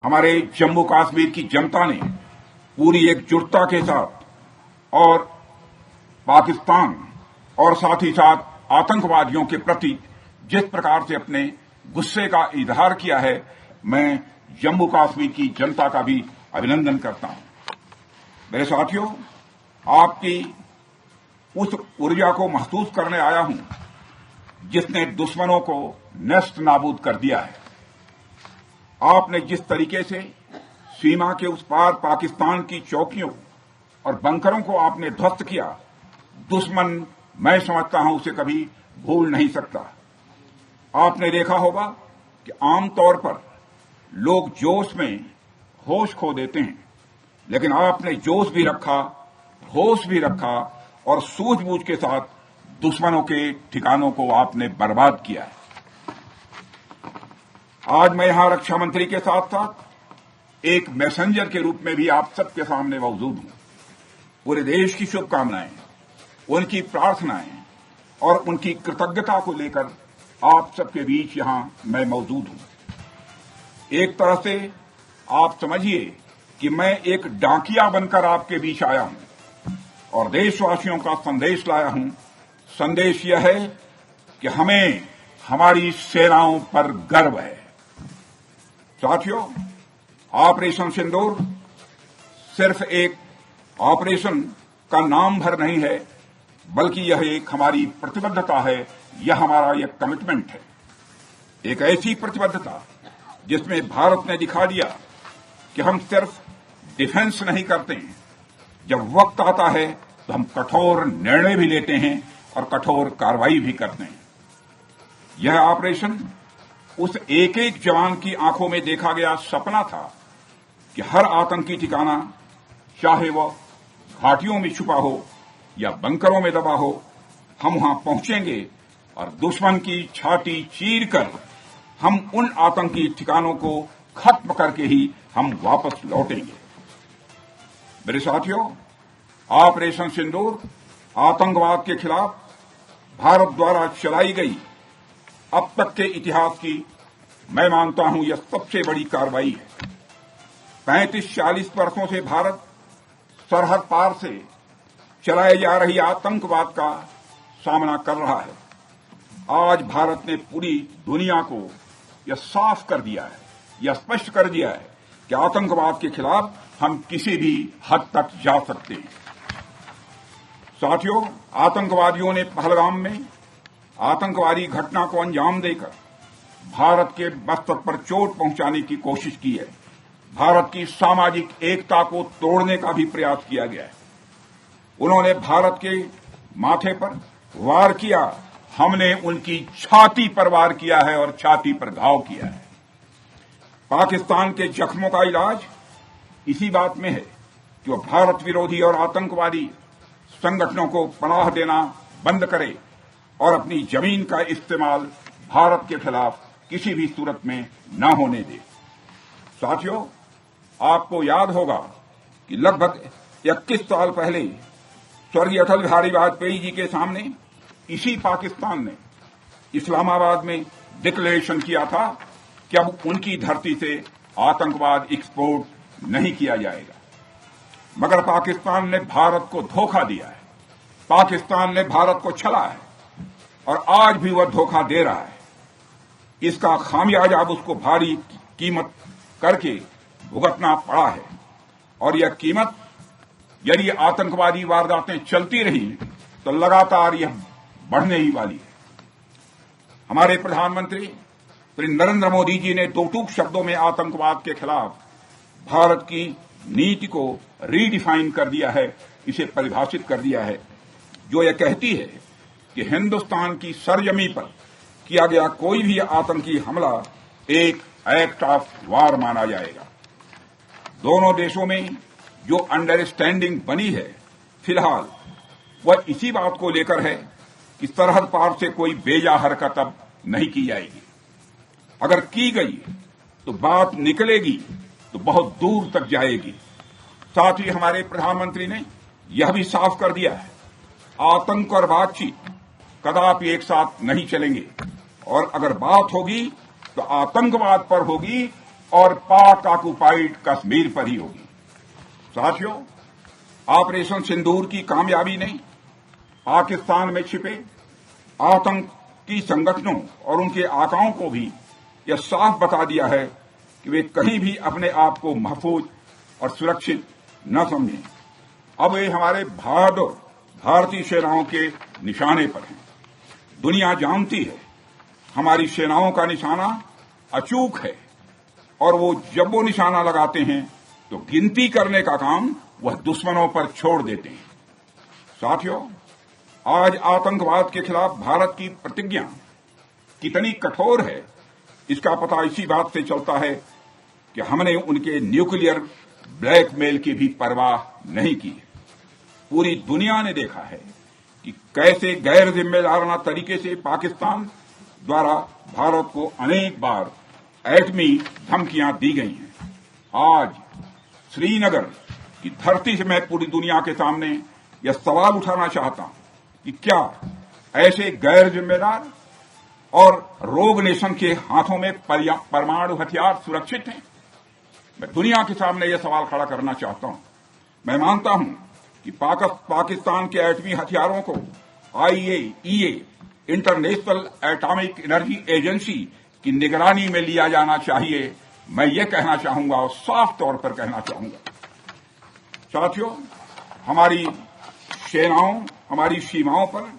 हमारे जम्मू कश्मीर की जनता ने पूरी एकजुटता के साथ और पाकिस्तान और साथ ही साथ आतंकवादियों के प्रति जिस प्रकार से अपने गुस्से का इजहार किया है, मैं जम्मू कश्मीर की जनता का भी अभिनंदन करता हूं। मेरे साथियों, आपकी उस ऊर्जा को महसूस करने आया हूं जिसने दुश्मनों को नष्ट नाबूद कर दिया है। आपने जिस तरीके से सीमा के उस पार पाकिस्तान की चौकियों और बंकरों को आपने ध्वस्त किया, दुश्मन मैं समझता हूं उसे कभी भूल नहीं सकता। आपने देखा होगा कि आमतौर पर लोग जोश में होश खो देते हैं, लेकिन आपने जोश भी रखा, होश भी रखा और सूझबूझ के साथ दुश्मनों के ठिकानों को आपने बर्बाद किया है। आज मैं यहां रक्षा मंत्री के साथ साथ एक मैसेंजर के रूप में भी आप सबके सामने मौजूद हूं। पूरे देश की शुभकामनाएं, उनकी प्रार्थनाएं और उनकी कृतज्ञता को लेकर आप सबके बीच यहां मैं मौजूद हूं। एक तरह से आप समझिए कि मैं एक डाकिया बनकर आपके बीच आया हूं और देशवासियों का संदेश लाया हूं। संदेश यह है कि हमें हमारी सेनाओं पर गर्व है। साथियों, ऑपरेशन सिंदूर सिर्फ एक ऑपरेशन का नाम भर नहीं है, बल्कि यह एक हमारी प्रतिबद्धता है, यह हमारा एक कमिटमेंट है। एक ऐसी प्रतिबद्धता जिसमें भारत ने दिखा दिया कि हम सिर्फ डिफेंस नहीं करते हैं, जब वक्त आता है तो हम कठोर निर्णय भी लेते हैं और कठोर कार्रवाई भी करते हैं। यह ऑपरेशन उस एक एक जवान की आंखों में देखा गया सपना था कि हर आतंकी ठिकाना, चाहे वह घाटियों में छुपा हो या बंकरों में दबा हो, हम वहां पहुंचेंगे और दुश्मन की छाती चीरकर हम उन आतंकी ठिकानों को खत्म करके ही हम वापस लौटेंगे। मेरे साथियों, ऑपरेशन सिंदूर आतंकवाद के खिलाफ भारत द्वारा चलाई गई अब तक के इतिहास की, मैं मानता हूं, यह सबसे बड़ी कार्रवाई है। 35-40 वर्षों से भारत सरहद पार से चलाए जा रही आतंकवाद का सामना कर रहा है। आज भारत ने पूरी दुनिया को यह साफ कर दिया है, यह स्पष्ट कर दिया है कि आतंकवाद के खिलाफ हम किसी भी हद तक जा सकते हैं। साथियों, आतंकवादियों ने पहलगाम में आतंकवादी घटना को अंजाम देकर भारत के मस्तक पर चोट पहुंचाने की कोशिश की है। भारत की सामाजिक एकता को तोड़ने का भी प्रयास किया गया है। उन्होंने भारत के माथे पर वार किया, हमने उनकी छाती पर वार किया है और छाती पर घाव किया है। पाकिस्तान के जख्मों का इलाज इसी बात में है कि वह भारत विरोधी और आतंकवादी संगठनों को पनाह देना बंद करे और अपनी जमीन का इस्तेमाल भारत के खिलाफ किसी भी सूरत में न होने दे। साथियों, आपको याद होगा कि लगभग 21 साल पहले स्वर्गीय अटल बिहारी वाजपेयी जी के सामने इसी पाकिस्तान ने इस्लामाबाद में डिक्लेरेशन किया था कि अब उनकी धरती से आतंकवाद एक्सपोर्ट नहीं किया जाएगा। मगर पाकिस्तान ने भारत को धोखा दिया है, पाकिस्तान ने भारत को छला है और आज भी वह धोखा दे रहा है। इसका खामियाजा अब उसको भारी कीमत करके भुगतना पड़ा है और यह कीमत, यदि आतंकवादी वारदातें चलती रही तो लगातार यह बढ़ने ही वाली है। हमारे प्रधानमंत्री श्री नरेंद्र मोदी जी ने दो टूक शब्दों में आतंकवाद के खिलाफ भारत की नीति को रीडिफाइन कर दिया है, इसे परिभाषित कर दिया है, जो यह कहती है कि हिंदुस्तान की सरजमी पर किया गया कोई भी आतंकी हमला एक एक्ट ऑफ वार माना जाएगा। दोनों देशों में जो अंडरस्टैंडिंग बनी है फिलहाल, वह इसी बात को लेकर है कि सरहद पार से कोई बेजा हरकत अब नहीं की जाएगी। अगर की गई तो बात निकलेगी तो बहुत दूर तक जाएगी। साथ ही हमारे प्रधानमंत्री ने यह भी साफ कर दिया है, आतंक और बातचीत कदापि एक साथ नहीं चलेंगे और अगर बात होगी तो आतंकवाद पर होगी और पाक ऑक्युपाइड कश्मीर पर ही होगी। साथियों, ऑपरेशन सिंदूर की कामयाबी ने पाकिस्तान में छिपे आतंकी संगठनों और उनके आकाओं को भी यह साफ बता दिया है कि वे कहीं भी अपने आप को महफूज और सुरक्षित न समझें। अब वे हमारे बहादुर भारतीय सेनाओं के निशाने पर हैं। दुनिया जानती है हमारी सेनाओं का निशाना अचूक है और जब वो निशाना लगाते हैं तो गिनती करने का काम वह दुश्मनों पर छोड़ देते हैं। साथियों, आज आतंकवाद के खिलाफ भारत की प्रतिज्ञा कितनी कठोर है इसका पता इसी बात से चलता है कि हमने उनके न्यूक्लियर ब्लैकमेल की भी परवाह नहीं की है। पूरी दुनिया ने देखा है कि कैसे गैर जिम्मेदाराना तरीके से पाकिस्तान द्वारा भारत को अनेक बार एटमी धमकियां दी गई हैं। आज श्रीनगर की धरती से मैं पूरी दुनिया के सामने यह सवाल उठाना चाहता हूं कि क्या ऐसे गैर जिम्मेदार और रोग नेशन के हाथों में परमाणु हथियार सुरक्षित हैं? मैं दुनिया के सामने यह सवाल खड़ा करना चाहता हूं। मैं मानता हूं कि पाकिस्तान के एटमी हथियारों को IAEA international atomic energy agency की निगरानी में लिया जाना चाहिए। मैं ये कहना चाहूंगा और साफ तौर पर कहना चाहूंगा। साथियों, हमारी सेनाओं हमारी सीमाओं पर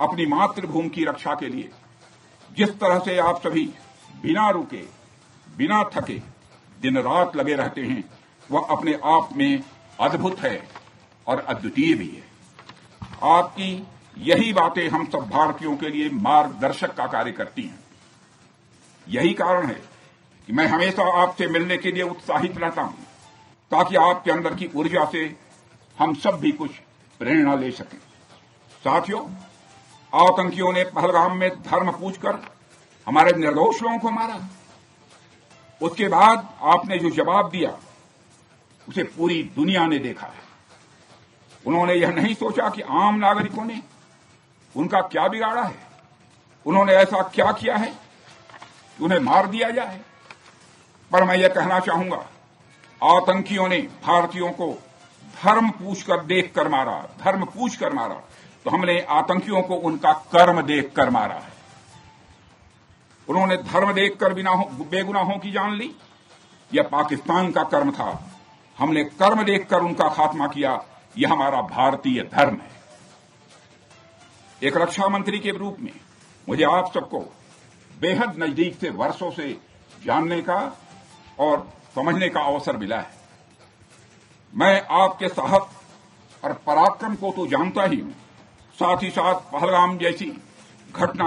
अपनी मातृभूमि की रक्षा के लिए जिस तरह से आप सभी बिना रुके बिना थके दिन रात लगे रहते हैं वह अपने आप में अद्भुत है और अद्वितीय भी है। आपकी यही बातें हम सब भारतीयों के लिए मार्गदर्शक का कार्य करती हैं। यही कारण है कि मैं हमेशा आपसे मिलने के लिए उत्साहित रहता हूं ताकि आपके अंदर की ऊर्जा से हम सब भी कुछ प्रेरणा ले सकें। साथियों, आतंकियों ने पहलगाम में धर्म पूछकर हमारे निर्दोष लोगों को मारा। उसके बाद आपने जो जवाब दिया उसे पूरी दुनिया ने देखा है। उन्होंने यह नहीं सोचा कि आम नागरिकों ने उनका क्या बिगाड़ा है, उन्होंने ऐसा क्या किया है कि उन्हें मार दिया जाए। पर मैं यह कहना चाहूंगा, आतंकियों ने भारतीयों को धर्म पूछकर देखकर मारा, धर्म पूछकर मारा, तो हमने आतंकियों को उनका कर्म देखकर मारा है। उन्होंने धर्म देखकर बेगुनाहों की जान ली। यह पाकिस्तान का कर्म था। हमने कर्म देखकर उनका खात्मा किया। यह हमारा भारतीय धर्म है। एक रक्षा मंत्री के रूप में मुझे आप सबको बेहद नजदीक से वर्षों से जानने का और समझने का अवसर मिला है। मैं आपके साहस और पराक्रम को तो जानता ही हूं, साथ ही साथ पहलगाम जैसी घटना